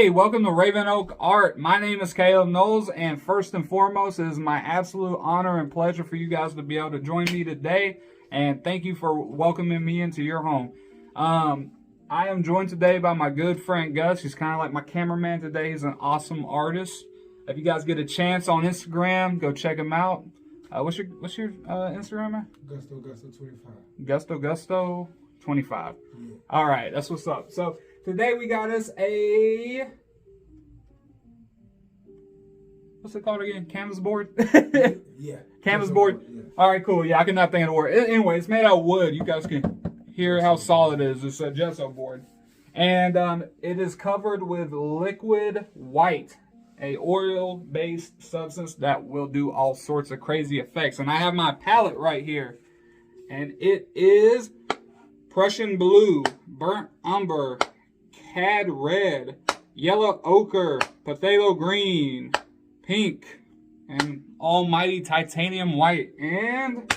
Hey, welcome to Raven Oak Art. My name is Caleb Knowles, and first and foremost, it is my absolute honor and pleasure for you guys to be able to join me today, and thank you for welcoming me into your home. I am joined today by my good friend Gus. He's kind of like my cameraman today. He's an awesome artist. If you guys get a chance on Instagram, go check him out. What's your Instagram, man? Gusto 25. Yeah. All right, that's what's up. So today we got us a, what's it called again? Canvas board? Yeah. Canvas board? Yeah. All right, cool. Yeah, I cannot think of the word. Anyway, it's made out of wood. You guys can hear how solid it is. It's a gesso board. And it is covered with liquid white, a oil-based substance that will do all sorts of crazy effects. And I have my palette right here. And it is Prussian blue, burnt umber, cad red, yellow ochre, potato green, pink, and almighty titanium white, and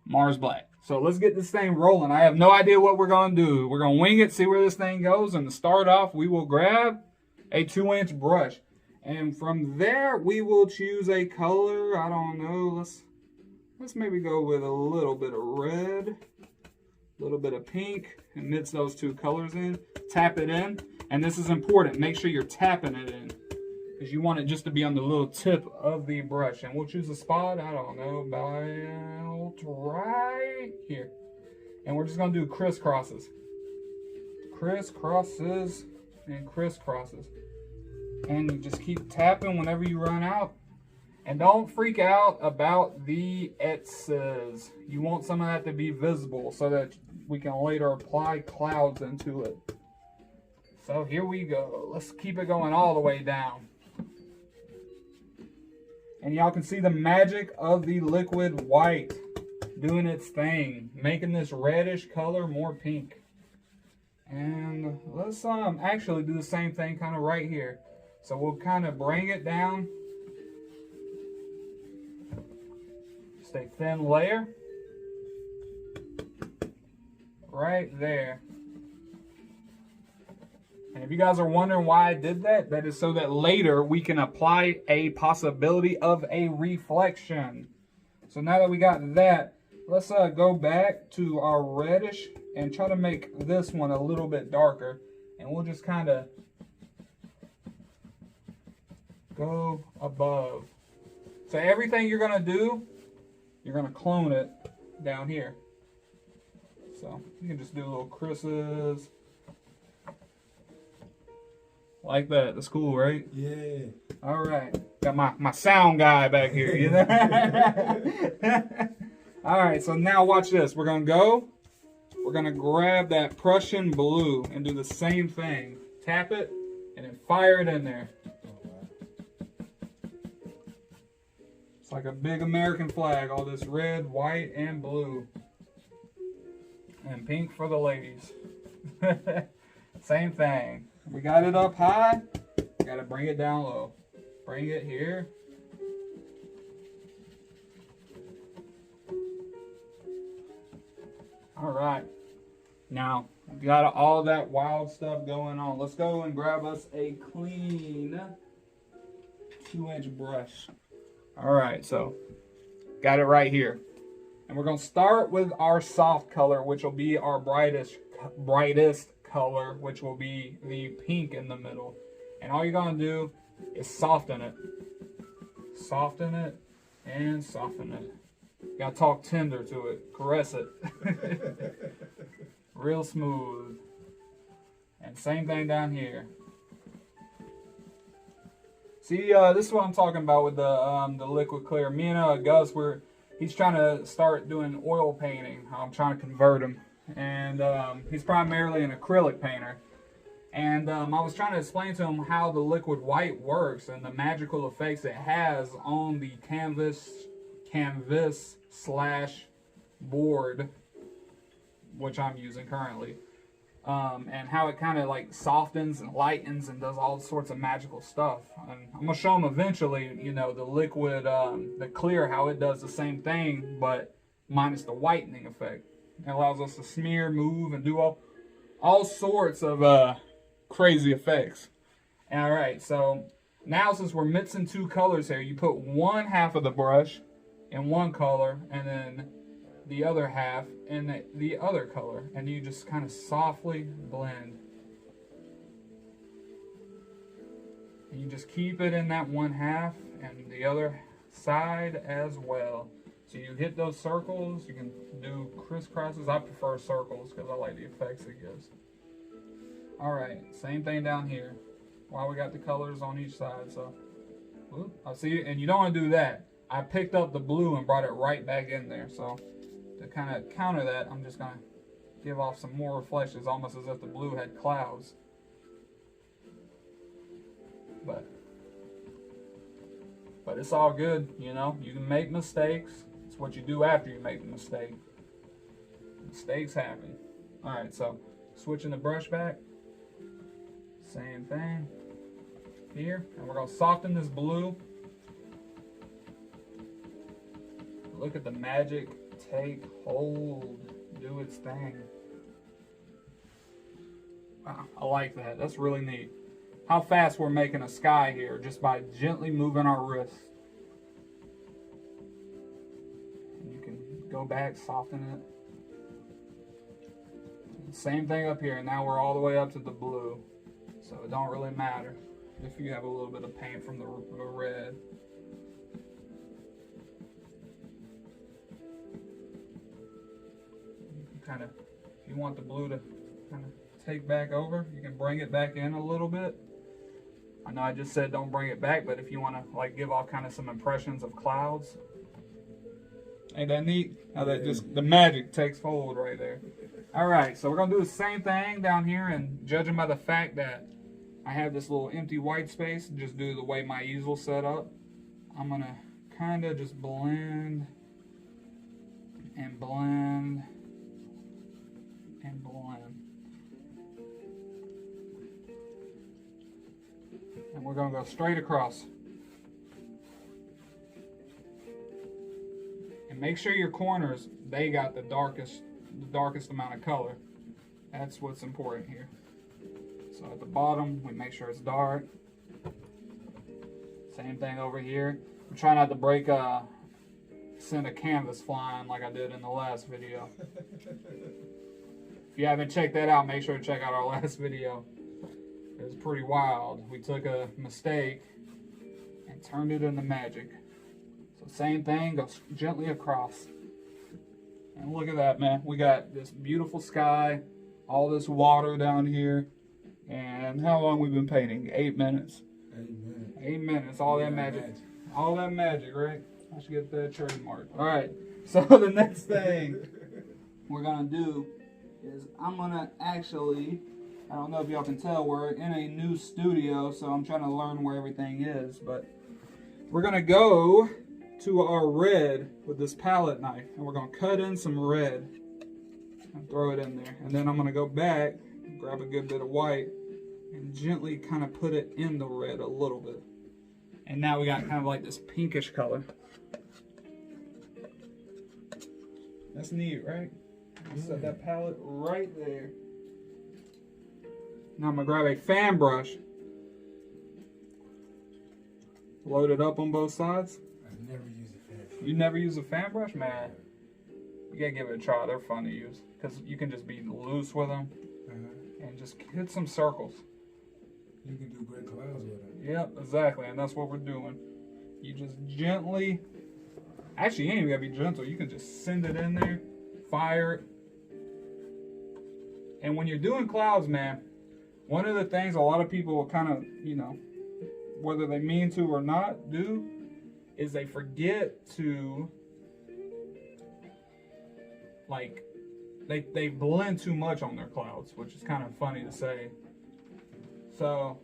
Mars black. So let's get this thing rolling. I have no idea what we're going to do. We're going to wing it, see where this thing goes, and to start off, we will grab a 2-inch brush. And from there, we will choose a color. I don't know. Let's maybe go with a little bit of red, a little bit of pink, and mix those two colors in. Tap it in, and this is important. Make sure you're tapping it in, because you want it just to be on the little tip of the brush. And we'll choose a spot, I don't know, about right here. And we're just going to do crisscrosses. Crisscrosses and crisscrosses. And you just keep tapping whenever you run out. And don't freak out about the X's. You want some of that to be visible so that we can later apply clouds into it. So here we go. Let's keep it going all the way down. And y'all can see the magic of the liquid white doing its thing, making this reddish color more pink. And let's actually do the same thing kind of right here. So we'll kind of bring it down. Just a thin layer. Right there. And if you guys are wondering why I did that, that is so that later we can apply a possibility of a reflection. So now that we got that, let's go back to our reddish and try to make this one a little bit darker. And we'll just kind of go above. So everything you're going to do, you're going to clone it down here. So you can just do little creases. Like that. That's cool, right? Yeah. All right. Got my sound guy back here. You know? All right. So now watch this. We're going to grab that Prussian blue and do the same thing. Tap it and then fire it in there. It's like a big American flag. All this red, white, and blue. And pink for the ladies. Same thing. We got it up high. We got to bring it down low. Bring it here. All right. Now, we got all that wild stuff going on. Let's go and grab us a clean 2-inch brush. All right, so got it right here. And we're going to start with our soft color, which will be our brightest color, which will be the pink in the middle. And all you're going to do is soften it. Soften it and soften it. You got to talk tender to it. Caress it. Real smooth. And same thing down here. See, this is what I'm talking about with the liquid clear. Me and Gus, he's trying to start doing oil painting. I'm trying to convert him. And he's primarily an acrylic painter. And I was trying to explain to him how the liquid white works and the magical effects it has on the canvas slash board, which I'm using currently. And how it kind of like softens and lightens and does all sorts of magical stuff. And I'm going to show them eventually, you know, the liquid, the clear, how it does the same thing, but minus the whitening effect. It allows us to smear, move, and do all sorts of crazy effects. All right, so now since we're mixing two colors here, you put one half of the brush in one color and then the other half in the other color, and you just kind of softly blend. And you just keep it in that one half and the other side as well. So you hit those circles, you can do crisscrosses. I prefer circles because I like the effects it gives. Alright, same thing down here. While we got the colors on each side, so I see, and you don't want to do that. I picked up the blue and brought it right back in there. So to kind of counter that, I'm just gonna give off some more reflections, almost as if the blue had clouds. But it's all good, you know. You can make mistakes. It's what you do after you make the mistake. Mistakes happen. Alright, so switching the brush back. Same thing here. And we're going to soften this blue. Look at the magic take hold. Do its thing. Wow, I like that. That's really neat. How fast we're making a sky here just by gently moving our wrist. And you can go back, soften it. Same thing up here. Now we're all the way up to the blue. So it don't really matter if you have a little bit of paint from the red. You can kind of, if you want the blue to kind of take back over, you can bring it back in a little bit. I know I just said don't bring it back, but if you want to like give all kind of some impressions of clouds. Ain't that neat? How that just, the magic takes hold right there. Alright, so we're going to do the same thing down here, and judging by the fact that I have this little empty white space, just due to the way my easel's set up, I'm going to kind of just blend and blend and blend. And we're going to go straight across. And make sure your corners, they got the darkest amount of color. That's what's important here. So at the bottom, we make sure it's dark. Same thing over here. I'm trying not to send a canvas flying like I did in the last video. If you haven't checked that out, make sure to check out our last video. It was pretty wild. We took a mistake and turned it into magic. So same thing, go gently across. And look at that, man. We got this beautiful sky, all this water down here. And how long we've been painting? 8 minutes. 8 minutes. 8 minutes, all that magic. All that magic, right? I should get that trademark. All right, so the next thing we're gonna do is I'm gonna actually, I don't know if y'all can tell, we're in a new studio, so I'm trying to learn where everything is, but we're gonna go to our red with this palette knife, and we're gonna cut in some red and throw it in there. And then I'm gonna go back, grab a good bit of white, and gently kind of put it in the red a little bit. And now we got kind of like this pinkish color. That's neat, right? Set that palette right there. Now I'm gonna grab a fan brush, load it up on both sides. I've never used a fan brush. You never use a fan brush? Man, you gotta give it a try. They're fun to use because you can just be loose with them and just hit some circles. You can do great clouds with them. Yep, exactly, and that's what we're doing. You just gently, actually you ain't even gotta be gentle, you can just send it in there, fire it. And when you're doing clouds, man, one of the things a lot of people will kind of, you know, whether they mean to or not, do, is they forget to, like, they blend too much on their clouds, which is kind of funny to say. So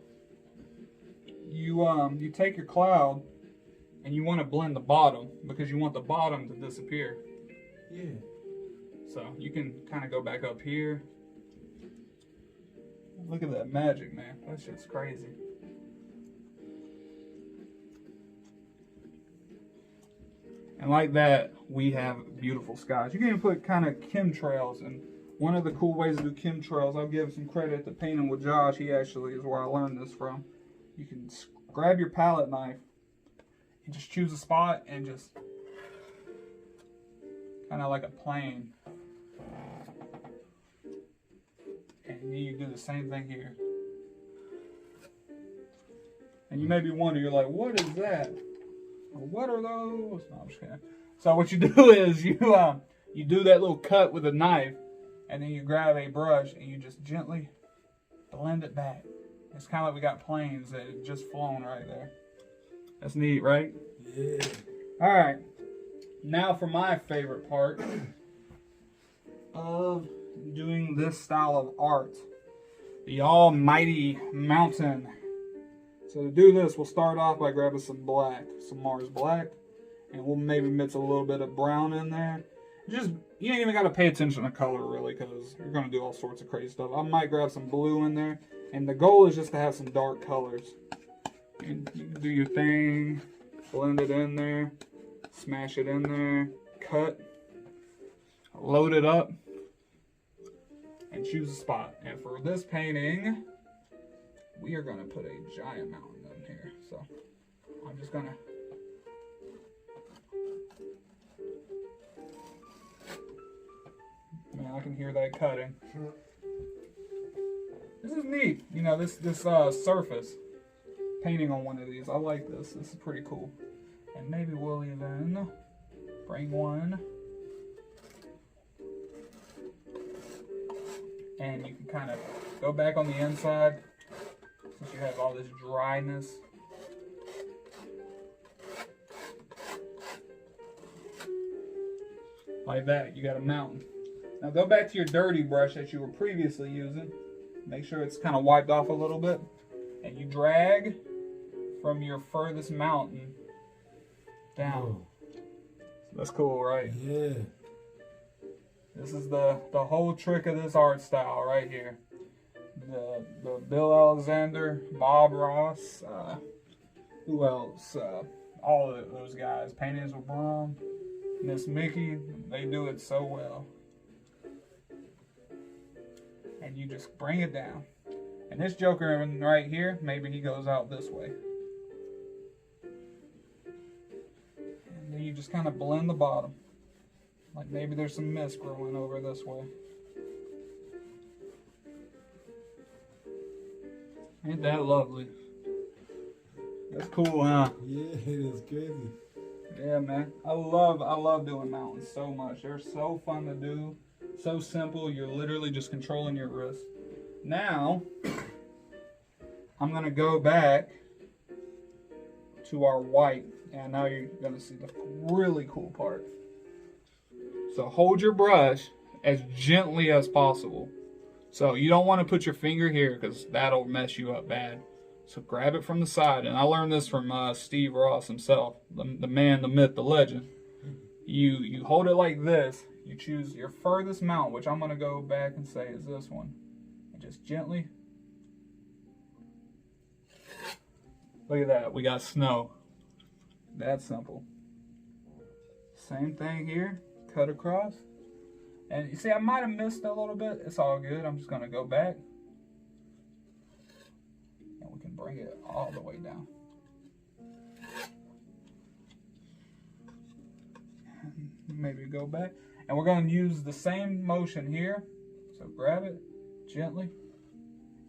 you take your cloud and you want to blend the bottom because you want the bottom to disappear. Yeah. So you can kind of go back up here. Look at that magic, man. That shit's crazy. And like that, we have beautiful skies. You can even put kind of chemtrails, and one of the cool ways to do chemtrails, I'll give some credit to Painting with Josh. He actually is where I learned this from. you can grab your palette knife and just choose a spot and just kind of like a plane. And you do the same thing here. And you may be wondering, you're like, what is that? Or what are those? No, I'm just kidding. So what you do is you do that little cut with a knife, and then you grab a brush and you just gently blend it back. It's kind of like we got planes that had just flown right there. That's neat, right? Yeah. All right. Now for my favorite part of doing this style of art, the almighty mountain. So to do this, we'll start off by grabbing some black, some Mars black, and we'll maybe mix a little bit of brown in there. Just, you ain't even got to pay attention to color really, because you're going to do all sorts of crazy stuff. I might grab some blue in there, and the goal is just to have some dark colors. And you can do your thing, blend it in there, smash it in there, cut, load it up, and choose a spot. And for this painting, we are going to put a giant mountain in here. So I'm just going to I can hear that cutting. This is neat. You know, this surface painting on one of these. I like this. This is pretty cool. And maybe we'll even bring one. And you can kind of go back on the inside since you have all this dryness. Like that, you got a mountain. Now go back to your dirty brush that you were previously using. Make sure it's kind of wiped off a little bit. And you drag from your furthest mountain down. Oh. That's cool, right? Yeah. This is the whole trick of this art style right here. The Bill Alexander, Bob Ross, who else? All of those guys. Paintings with Brom, Miss Mickey, they do it so well. And you just bring it down. And this Joker right here, maybe he goes out this way. And then you just kind of blend the bottom. Like maybe there's some mist growing over this way. Ain't that lovely? That's cool, huh? Yeah, it is crazy. Yeah, man. I love doing mountains so much. They're so fun to do. So simple. You're literally just controlling your wrist. Now, I'm going to go back to our white. And now you're going to see the really cool part. So hold your brush as gently as possible. So you don't want to put your finger here because that'll mess you up bad. So grab it from the side. And I learned this from Steve Ross himself, the man, the myth, the legend. You hold it like this. You choose your furthest mountain, which I'm going to go back and say is this one. And just gently. Look at that. We got snow. That's simple. Same thing here. Cut across. And you see, I might have missed a little bit. It's all good. I'm just going to go back. And we can bring it all the way down. And maybe go back. And we're going to use the same motion here. So grab it gently.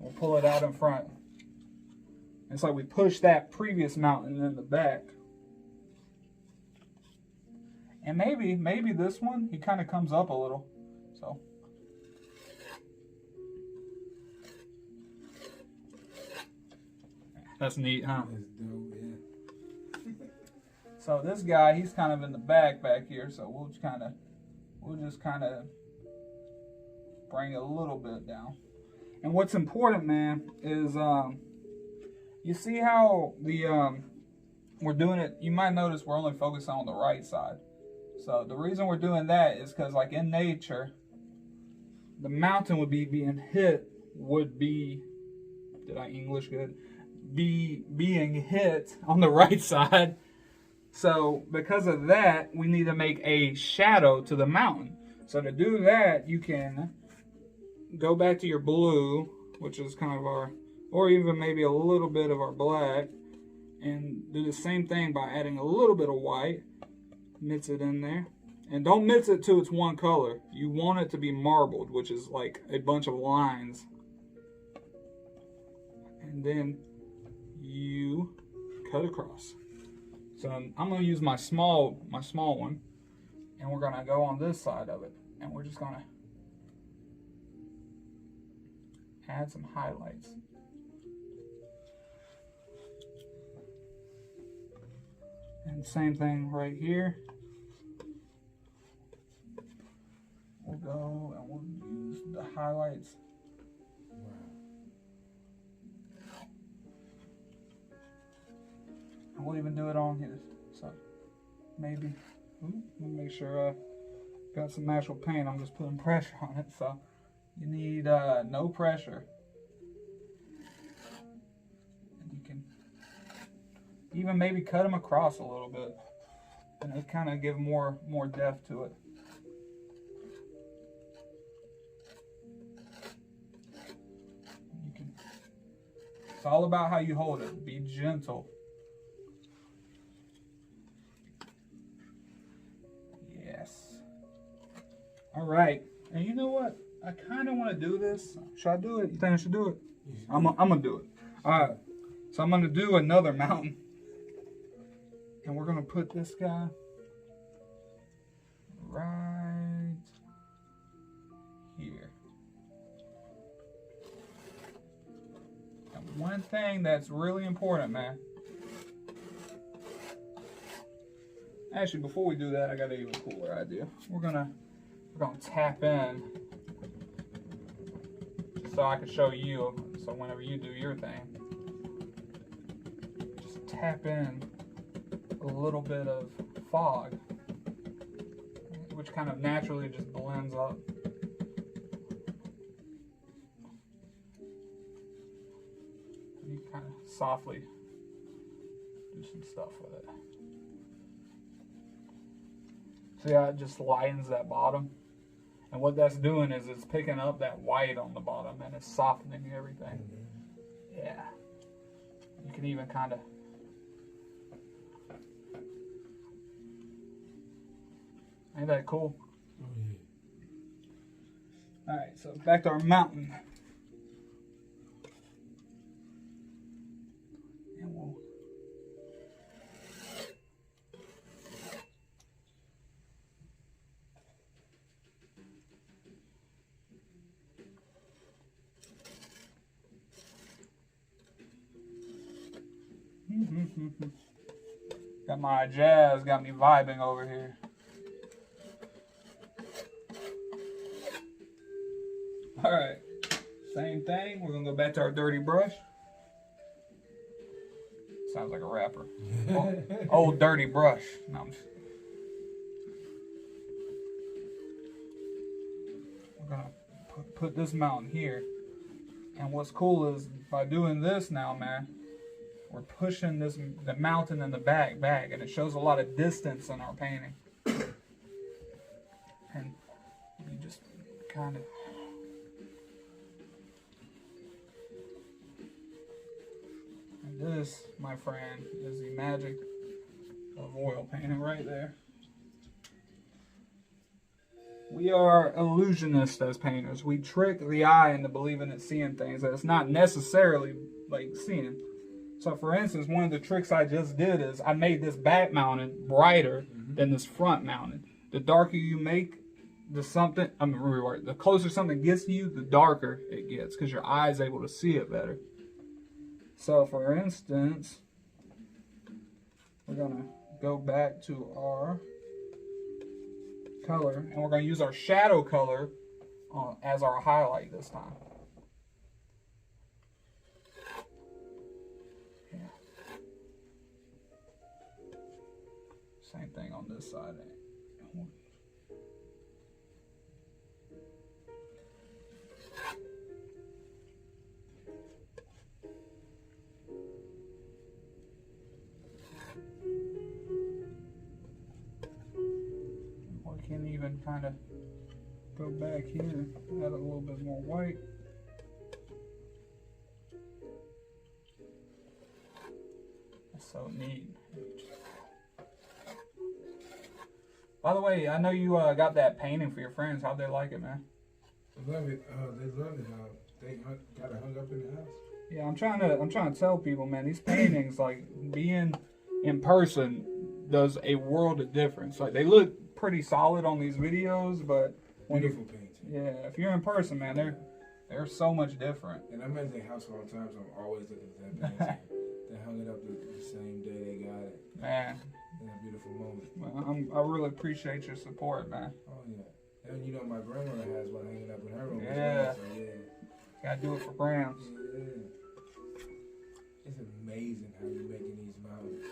We'll pull it out in front. It's like we push that previous mountain in the back. And maybe this one, he kind of comes up a little. So. That's neat, huh? That's dope, yeah. So this guy, he's kind of in the back here. So we'll just kind of bring it a little bit down. And what's important, man, is you see how we're doing it. You might notice we're only focused on the right side. So the reason we're doing that is because, like in nature, the mountain would be being hit did I English good? Being hit on the right side. So because of that, we need to make a shadow to the mountain. So to do that, you can go back to your blue, which is kind of or even maybe a little bit of our black, and do the same thing by adding a little bit of white. Mix it in there. And don't mix it till it's one color. You want it to be marbled, which is like a bunch of lines. And then you cut across. So I'm going to use my small one, and we're going to go on this side of it, and we're just going to add some highlights. And same thing right here. We'll go and we'll use the highlights. And we'll even do it on here. So maybe, let me make sure I got some actual paint. I'm just putting pressure on it. So you need no pressure. And you can even maybe cut them across a little bit. And it kind of give more depth to it. It's all about how you hold it. Be gentle. Yes. All right. And you know what? I kind of want to do this. Should I do it? You think I should do it? I'm gonna do it. All right. So I'm gonna do another mountain, and we're gonna put this guy right here. One thing that's really important, man. Actually, before we do that, I got an even cooler idea. We're gonna tap in so I can show you. So whenever you do your thing, just tap in a little bit of fog, which kind of naturally just blends up. Kind of softly do some stuff with it. See how it just lightens that bottom? And what that's doing is it's picking up that white on the bottom and it's softening everything. Yeah. You can even kind of ain't that cool? Oh, yeah. Alright, so back to our mountain. Got my jazz, got me vibing over here. Alright, same thing. We're gonna go back to our dirty brush. Sounds like a rapper. Old dirty brush. No, I'm just... We're gonna put this mountain here. And what's cool is by doing this now, man, we're pushing the mountain in the back, and it shows a lot of distance in our painting. And you just kind of and this, my friend, is the magic of oil painting right there. We are illusionists as painters. We trick the eye into believing it's seeing things that it's not necessarily like seeing. So for instance, one of the tricks I just did is I made this back mountain brighter than this front mountain. The darker you make the closer something gets to you, the darker it gets because your eye is able to see it better. So for instance, we're gonna go back to our color and we're gonna use our shadow color as our highlight this time. Same thing on this side. Or we can even kind of go back here, add a little bit more white. So neat. By the way, I know you got that painting for your friends. How'd they like it, man? I love it. They love it. They got it hung up in the house. Yeah, I'm trying to tell people, man, these paintings, like being in person does a world of difference. Like they look pretty solid on these videos, but when Beautiful painting. yeah, if you're in person, man, they're so much different. And I'm at their house all the time, so I'm always looking at that painting. They hung it up the same day they got it. Man, In a beautiful moment. well, I really appreciate your support, man. Oh yeah. And you know my grandmother has one hanging up in her room. Yeah. As well, so yeah. Gotta do it for brands. Yeah. It's amazing how you're making these mountains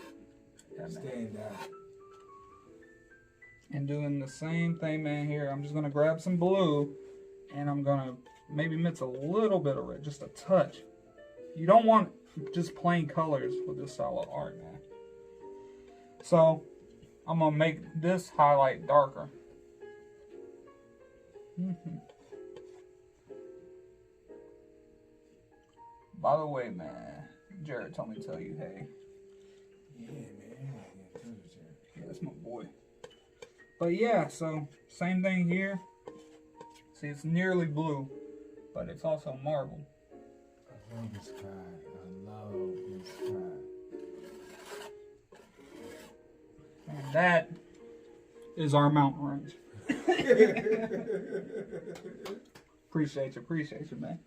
Yeah, man. stand out. And doing the same thing, man, here. I'm just gonna grab some blue and I'm gonna maybe mix a little bit of red, just a touch. You don't want just plain colors with this style of art, man. So I'm gonna make this highlight darker. By the way, man, Jared told me to tell you, hey. Yeah, man. Yeah, that's my boy. But yeah, so same thing here. See, it's nearly blue, but it's also marble. I love the sky. I love the sky. And that is our mountain range. Appreciate you, man.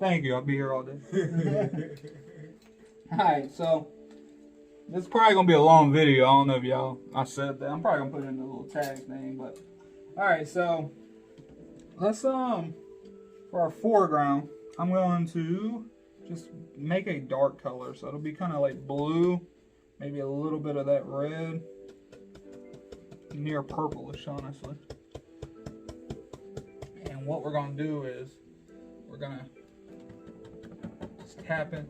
Thank you. I'll be here all day. Alright, so this is probably gonna be a long video. I don't know if I said that. I'm probably gonna put in a little tag thing, but alright, so let's for our foreground, I'm going to just make a dark color. So it'll be kind of like blue, maybe a little bit of that red, near purplish, honestly. And what we're gonna do is we're gonna just tap it.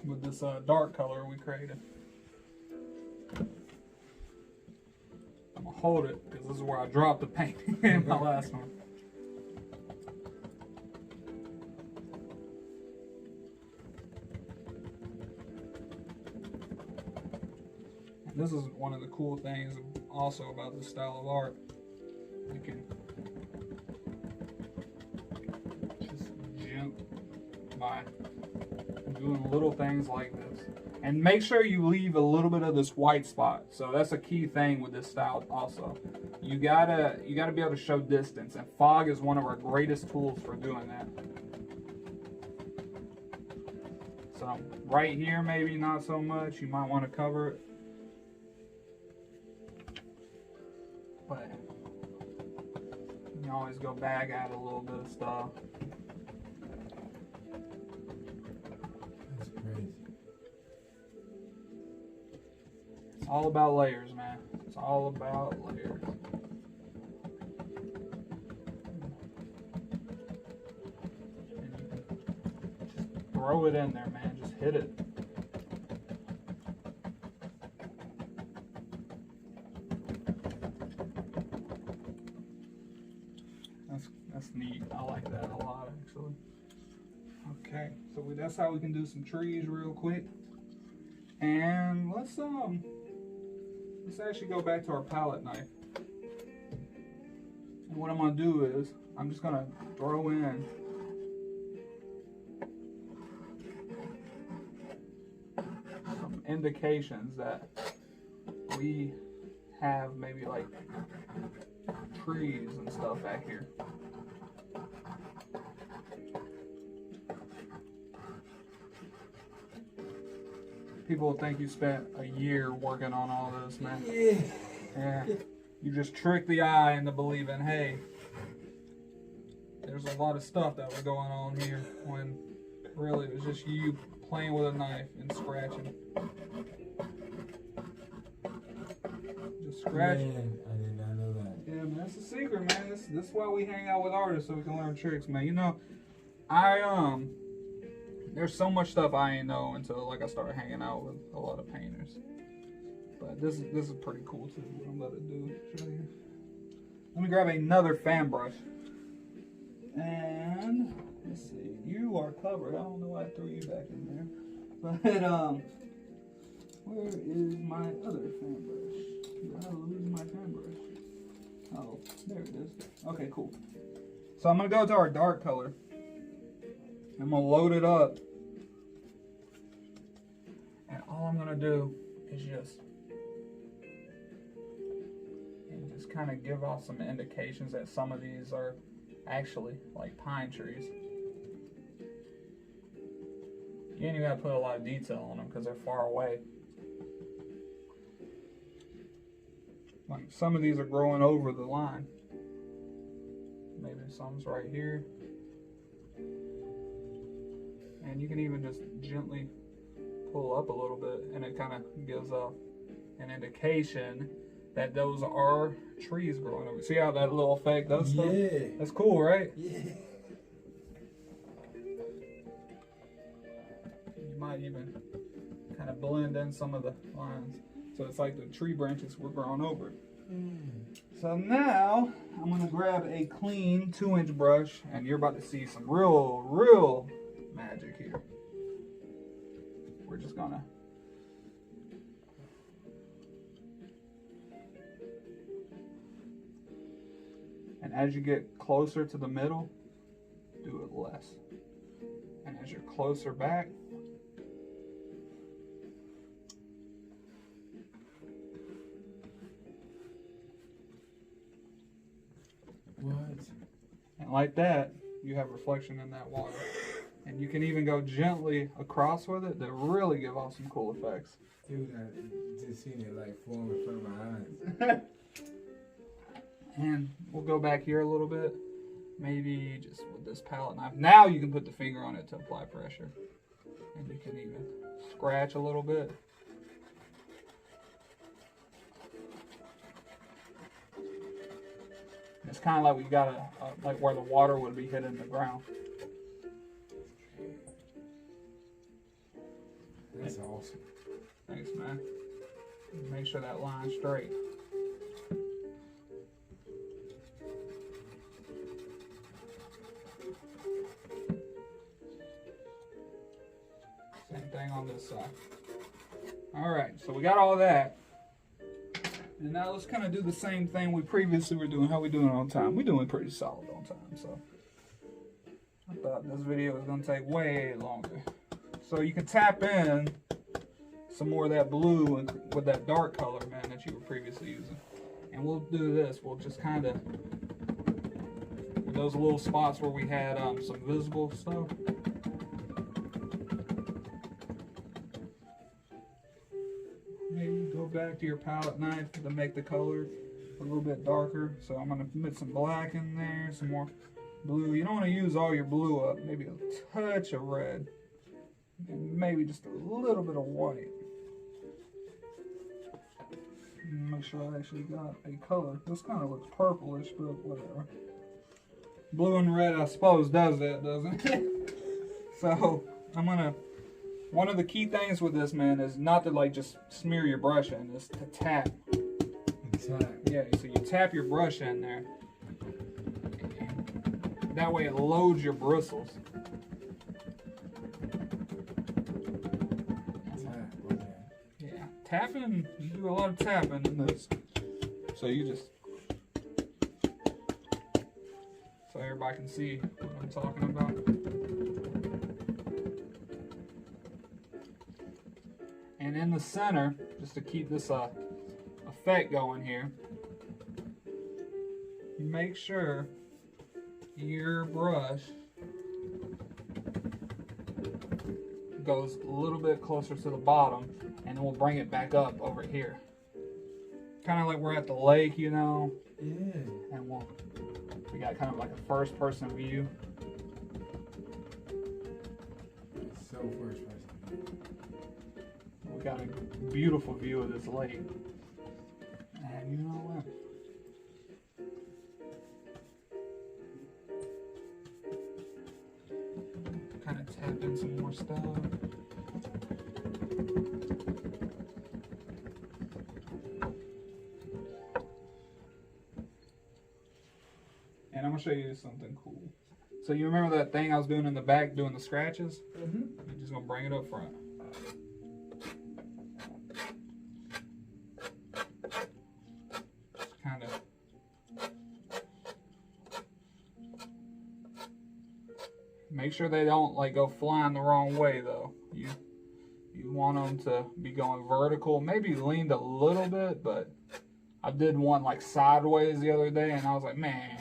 With this dark color we created. I'm gonna hold it because this is where I dropped the painting in my last one. And this is one of the cool things also about this style of art. You can just jump by doing little things like this. And make sure you leave a little bit of this white spot. So that's a key thing with this style also. You gotta be able to show distance, and fog is one of our greatest tools for doing that. So right here maybe not so much. You might want to cover it. But you can always go back, add a little bit of stuff. That's crazy. It's all about layers, man. It's all about layers. And you can just throw it in there, man. Just hit it. That's neat. I like that a lot, actually. Okay, so that's how we can do some trees real quick. And let's actually go back to our palette knife. And what I'm gonna do is I'm just gonna throw in some indications that we have maybe like trees and stuff back here. People will think you spent a year working on all this, man. Yeah. You just trick the eye into believing, hey, there's a lot of stuff that was going on here, when really it was just you playing with a knife and scratching. Just scratching. Man, I did not know that. Yeah, man, that's the secret, man. This is why we hang out with artists, so we can learn tricks, man. You know, there's so much stuff I ain't know until like I started hanging out with a lot of painters. But this is pretty cool too. I'm about to do. Show you. Let me grab another fan brush. And let's see. You are covered. I don't know why I threw you back in there. But where is my other fan brush? Did I lose my fan brush? Oh, there it is. Okay, cool. So I'm gonna go to our dark color. I'm gonna load it up. And all I'm gonna do is just kind of give off some indications that some of these are actually like pine trees. You ain't even gotta put a lot of detail on them because they're far away. Like some of these are growing over the line. Maybe some's right here. And you can even just gently pull up a little bit and it kind of gives off an indication that those are trees growing over. See how that little effect does stuff? Yeah. That's cool, right? Yeah. You might even kind of blend in some of the lines. So it's like the tree branches were growing over. So now I'm gonna grab a clean 2-inch brush and you're about to see some real magic here. We're just gonna and as you get closer to the middle, do it less. And as you're closer back, What? and like that, you have reflection in that water. And you can even go gently across with it to really give off some cool effects. Dude, I just seen it like form in front of my eyes. And we'll go back here a little bit. Maybe just with this palette knife. Now you can put the finger on it to apply pressure. And you can even scratch a little bit. It's kind of like we got like where the water would be hitting the ground. That's awesome. Thanks, man. Make sure that line's straight. Same thing on this side. All right, so we got all that. And now let's kind of do the same thing we previously were doing. How we doing on time? We're doing pretty solid on time, so I thought this video was gonna take way longer. So you can tap in some more of that blue and with that dark color, man, that you were previously using. And we'll do this. We'll just kind of, with those little spots where we had some visible stuff. Maybe go back to your palette knife to make the color a little bit darker. So I'm gonna put some black in there, some more blue. You don't want to use all your blue up. Maybe a touch of red, and maybe just a little bit of white. Make sure I actually got a color. This kind of looks purplish, but whatever. Blue and red, I suppose, does that, doesn't it? So I'm gonna. One of the key things with this, man, is not to like just smear your brush in. It's to tap. Yeah. So you tap your brush in there. That way it loads your bristles. Yeah, tapping, you do a lot of tapping in this. So you just, so everybody can see what I'm talking about. And in the center, just to keep this effect going here, you make sure your brush goes a little bit closer to the bottom, and then we'll bring it back up over here. Kind of like we're at the lake, you know? Yeah. And we got kind of like a first person view. So first person. We got a beautiful view of this lake. And you know what? Kind of tap in some more stuff. And I'm gonna show you something cool. So So you remember that thing I was doing in the back, doing the scratches? Mm-hmm. I'm just gonna bring it up front. Just kind of. Make sure they don't like go flying the wrong way though. You want them to be going vertical, maybe leaned a little bit, but I did one like sideways the other day, and I was like, man.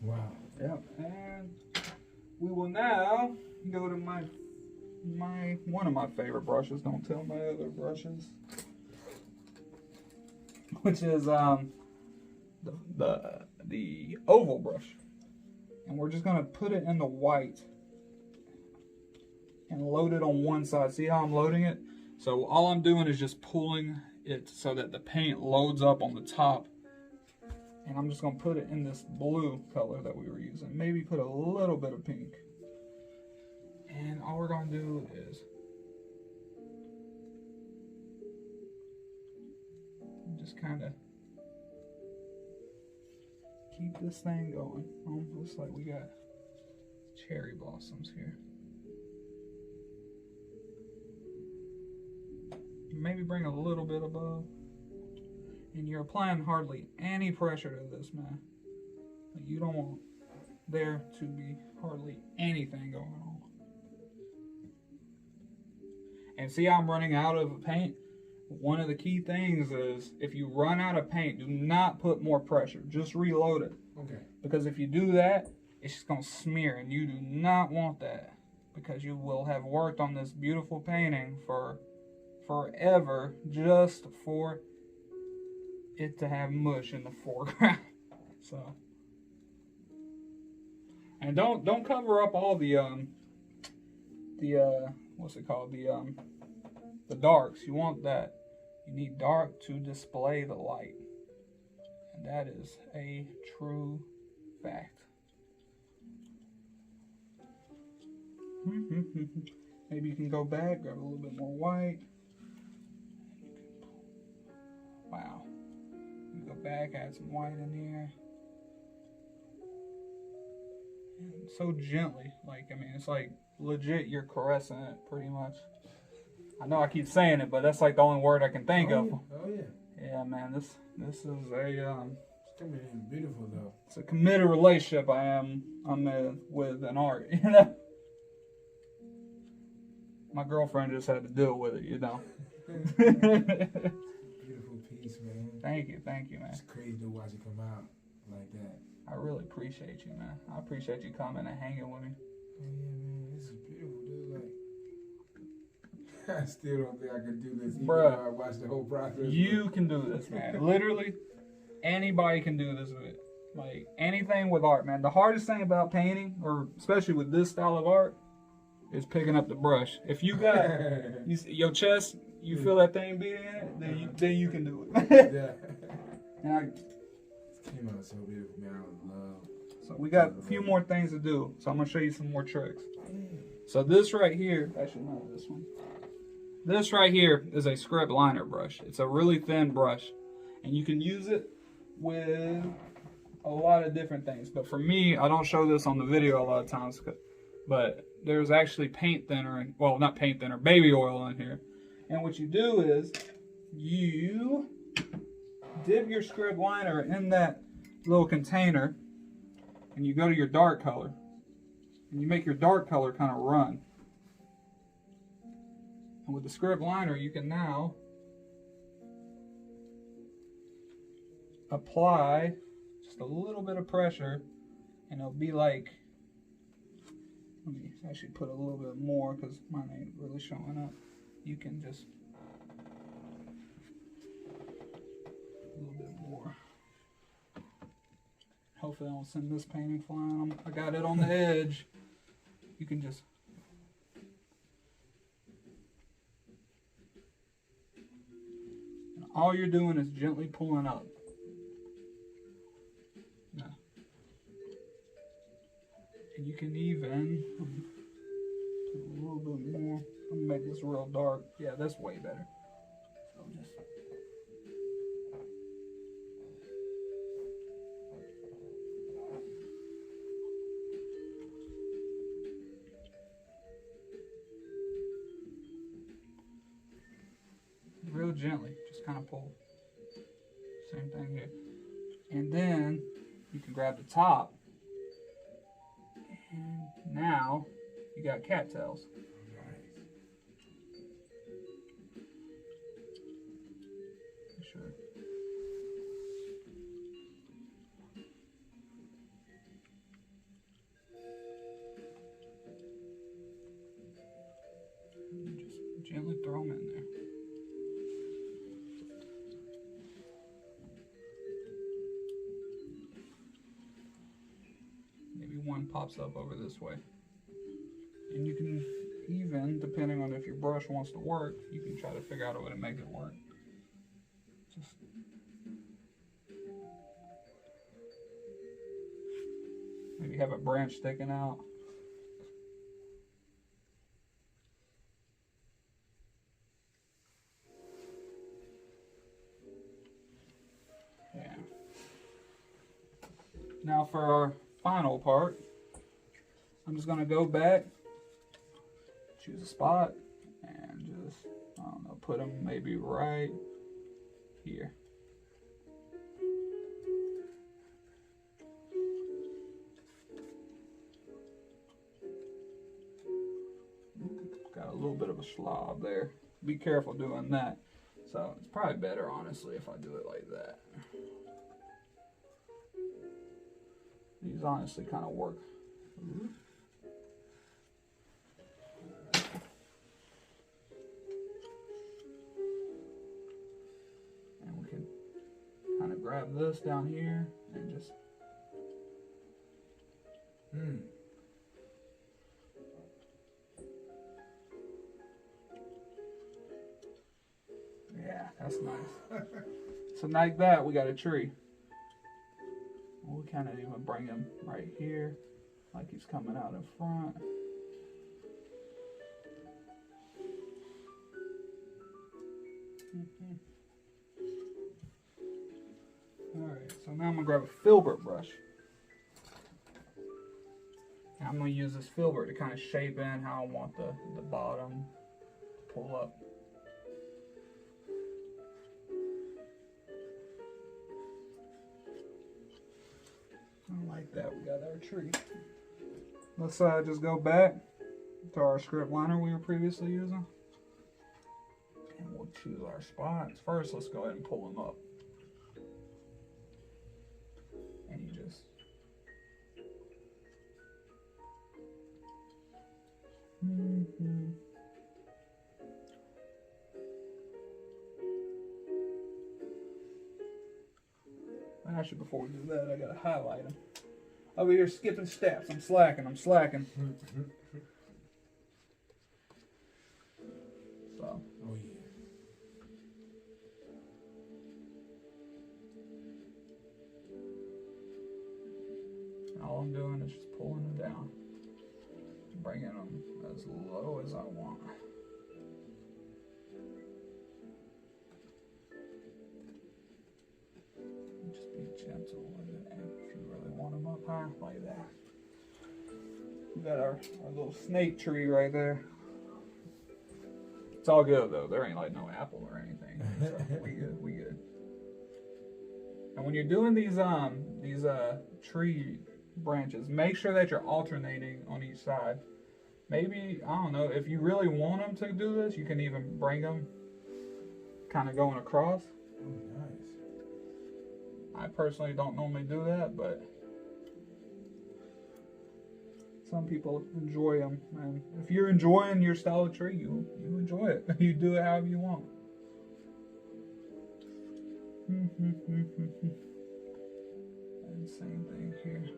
Wow. Yep. And we will now go to my one of my favorite brushes. Don't tell my other brushes, which is the oval brush, and we're just gonna put it in the white and load it on one side. See how I'm loading it? So all I'm doing is just pulling it so that the paint loads up on the top. And I'm just gonna put it in this blue color that we were using. Maybe put a little bit of pink. And all we're gonna do is just kind of keep this thing going. Looks like we got cherry blossoms here. Maybe bring a little bit above. And you're applying hardly any pressure to this, man. Like, you don't want there to be hardly anything going on. And see how I'm running out of paint? One of the key things is if you run out of paint, do not put more pressure. Just reload it. Okay. Because if you do that, it's just going to smear, and you do not want that. Because you will have worked on this beautiful painting for forever just for it to have mush in the foreground. So, and don't cover up all the what's it called, the darks. You want that, you need dark to display the light, and that is a true fact. Maybe you can go back, grab a little bit more white. Wow. You go back, add some white in here. And so gently, like, I mean, it's like legit you're caressing it pretty much. I know I keep saying it, but that's like the only word I can think of. Oh yeah. Yeah, man, this is a It's coming in beautiful though. It's a committed relationship I'm with an art, you know. My girlfriend just had to deal with it, you know. Beautiful piece, man. Thank you, man. It's crazy to watch it come out like that. I really appreciate you, man. I appreciate you coming and hanging with me. Oh yeah, man, this is beautiful, dude. Like, I still don't think I could do this, even though I watched the whole process. You can do this, man. Literally, anybody can do this with it. Like anything with art, man. The hardest thing about painting, or especially with this style of art, is picking up the brush. If you got your chest, you feel that thing beating in it, then you can do it. Yeah. And It came out so beautiful, man. I love. So we got a few more things to do. So I'm gonna show you some more tricks. So this right here, actually not this one. This right here is a script liner brush. It's a really thin brush, and you can use it with a lot of different things. But for me, I don't show this on the video a lot of times, but there's actually paint thinner, and well, not paint thinner, baby oil in here. And what you do is you dip your script liner in that little container, and you go to your dark color, and you make your dark color kind of run. And with the script liner, you can now apply just a little bit of pressure, and it'll be like, let me actually put a little bit more because mine ain't really showing up. You can just a little bit more. Hopefully I don't send this painting flying. I got it on the edge. You can just and all you're doing is gently pulling up. Yeah. And you can even put a little bit more. I'm gonna make this real dark. Yeah, that's way better. So just gently. Just kind of pull. Same thing here. And then you can grab the top. And now you got cattails. Sure. Just gently throw them in there. Maybe one pops up over this way. And you can even, depending on if your brush wants to work, you can try to figure out a way to make it work. Just maybe have a branch sticking out. Yeah. Now for our final part, I'm just gonna go back, choose a spot, and just, I don't know, put them maybe right here. Got a little bit of a slob there. Be careful doing that. So it's probably better, honestly, if I do it like that. These honestly kind of work. And we can kind of grab this down here and just yeah, that's nice. So like that, we got a tree. We'll kind of even bring him right here, like he's coming out in front. Alright, so now I'm going to grab a filbert brush. And I'm going to use this filbert to kind of shape in how I want the bottom to pull up. Like that, we got our tree. Let's just go back to our script liner we were previously using. And we'll choose our spots. First, let's go ahead and pull them up. And you just... Actually, before we do that, I gotta highlight them. Over here skipping steps. I'm slacking. So. Oh yeah. All I'm doing is just pulling them down. Bringing them as low as I want. Just be gentle with it, and if you really want them up high, like that. We got our little snake tree right there. It's all good though. There ain't like no apple or anything. So we good. And when you're doing these tree branches, make sure that you're alternating on each side. Maybe, I don't know, if you really want them to do this, you can even bring them kind of going across. Oh, nice. I personally don't normally do that, but some people enjoy them. And if you're enjoying your style of tree, you enjoy it. You do it however you want. And same thing here.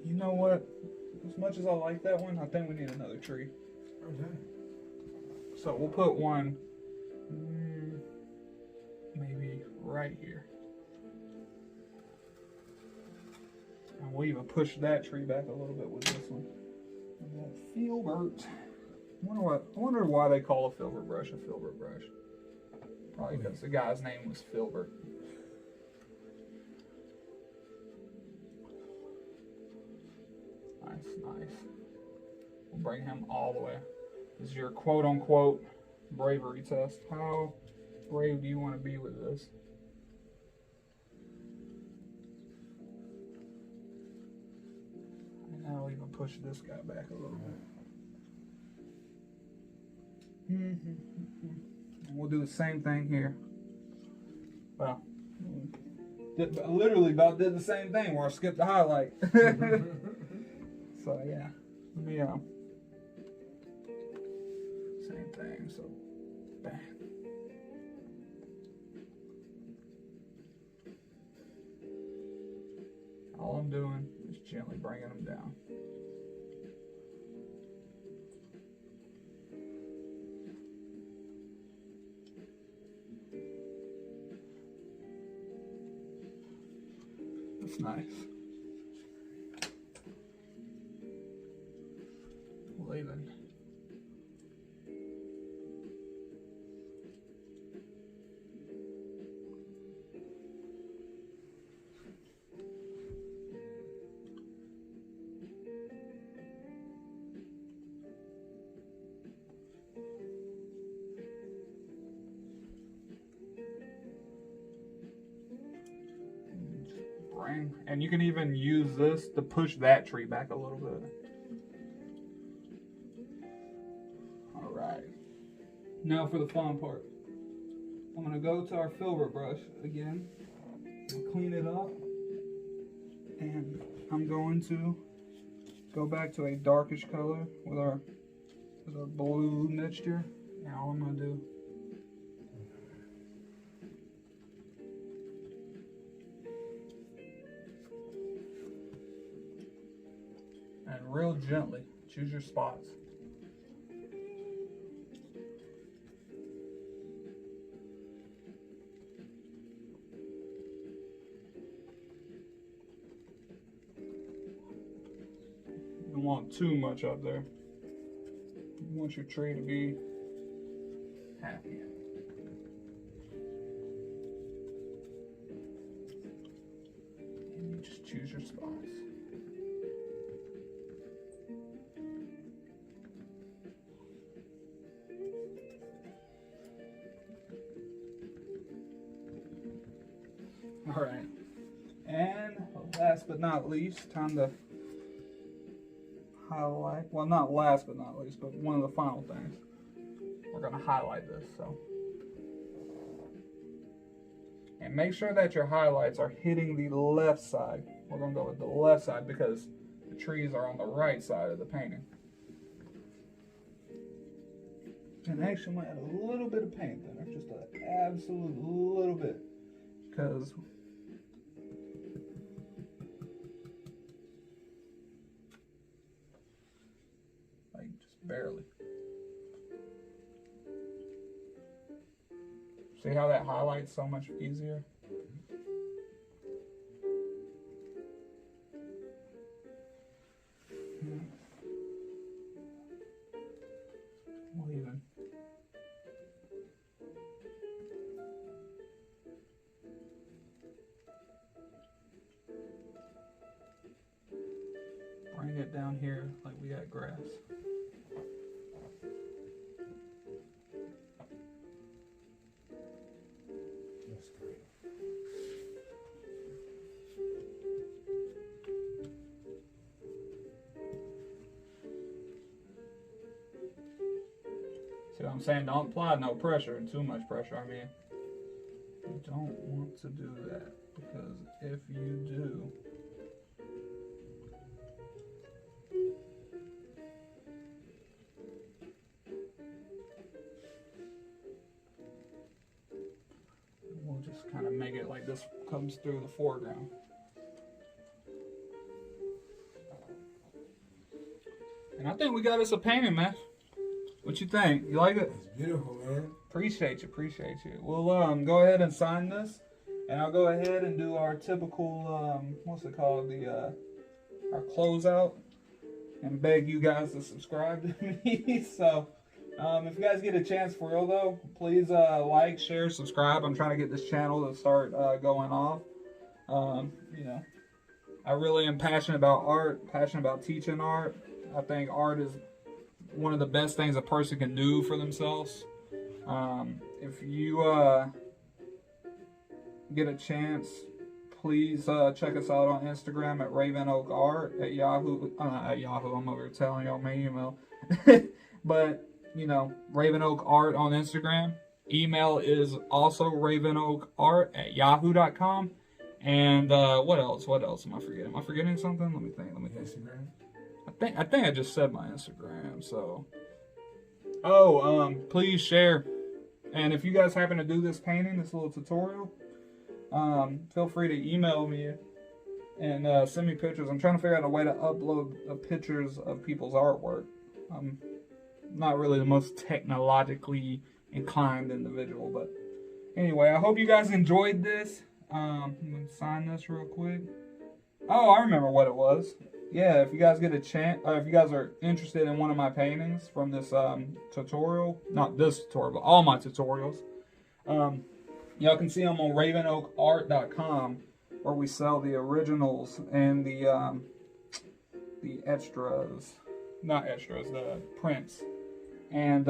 You know what? As much as I like that one, I think we need another tree. Okay. So we'll put one maybe right here. And we'll even push that tree back a little bit with this one. And that filbert. I wonder why they call a filbert brush a filbert brush. Probably because the guy's name was Filbert. Nice. We'll bring him all the way. This is your quote-unquote bravery test. How brave do you want to be with this? And I'll even push this guy back a little bit. And we'll do the same thing here. Well, literally about did the same thing where I skipped the highlight. So yeah, let me same thing. So bang. All I'm doing is gently bringing them down. That's nice. Leaving. And you can even use this to push that tree back a little bit. Alright. Now for the fun part. I'm going to go to our filbert brush again. Clean it up. And I'm going to go back to a darkish color with our blue mixture. Now all I'm going to do and real gently choose your spots. You don't want too much up there. You want your tree to be happy. And you just choose your spots. All right, and last but not least, time to highlight. Well, not last but not least, but one of the final things. We're going to highlight this. So, and make sure that your highlights are hitting the left side. We're going to go with the left side because the trees are on the right side of the painting. And actually, I'm going to add a little bit of paint thinner, just an absolute little bit, because barely. See how that highlights so much easier? We'll even bring it down here like we got grass. See what I'm saying? Don't apply no pressure and too much pressure. I mean, you don't want to do that because if you do, we'll just kind of make it like this comes through the foreground. And I think we got us a painting, man. What you think? You like it? It's beautiful, man. Appreciate you, appreciate you. We'll go ahead and sign this, and I'll go ahead and do our typical what's it called, our closeout, and beg you guys to subscribe to me. So if you guys get a chance for real though, please like, share, subscribe. I'm trying to get this channel to start going off. You know, I really am passionate about art, passionate about teaching art. I think art is one of the best things a person can do for themselves. If you get a chance, please check us out on Instagram at ravenoakart at Yahoo. At Yahoo, I'm over here telling y'all my email. But, you know, ravenoakart on Instagram. Email is also ravenoakart@yahoo.com. And what else? What else am I forgetting? Am I forgetting something? Let me think. Instagram. I think I just said my Instagram. So, please share. And if you guys happen to do this painting, this little tutorial, feel free to email me and send me pictures. I'm trying to figure out a way to upload pictures of people's artwork. I'm not really the most technologically inclined individual, but anyway, I hope you guys enjoyed this. I'm gonna sign this real quick. Oh, I remember what it was. Yeah, if you guys get a chance, if you guys are interested in one of my paintings from this tutorial, not this tutorial, but all my tutorials, y'all can see them on ravenoakart.com, where we sell the originals and the extras, not extras, the prints. And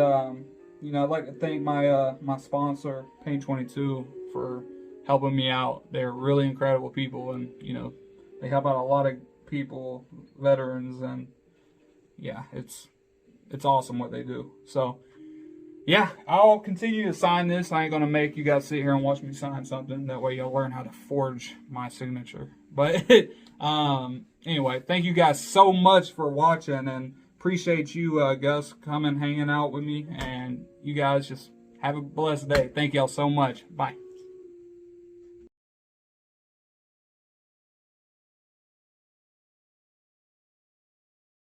you know, I'd like to thank my my sponsor, Paint 22, for helping me out. They're really incredible people, and you know, they help out a lot of people, veterans, and yeah, it's awesome what they do. So yeah, I'll continue to sign this. I ain't gonna make you guys sit here and watch me sign something. That way you'll learn how to forge my signature. But anyway, thank you guys so much for watching, and appreciate you Gus coming hanging out with me, and you guys just have a blessed day. Thank y'all so much. Bye.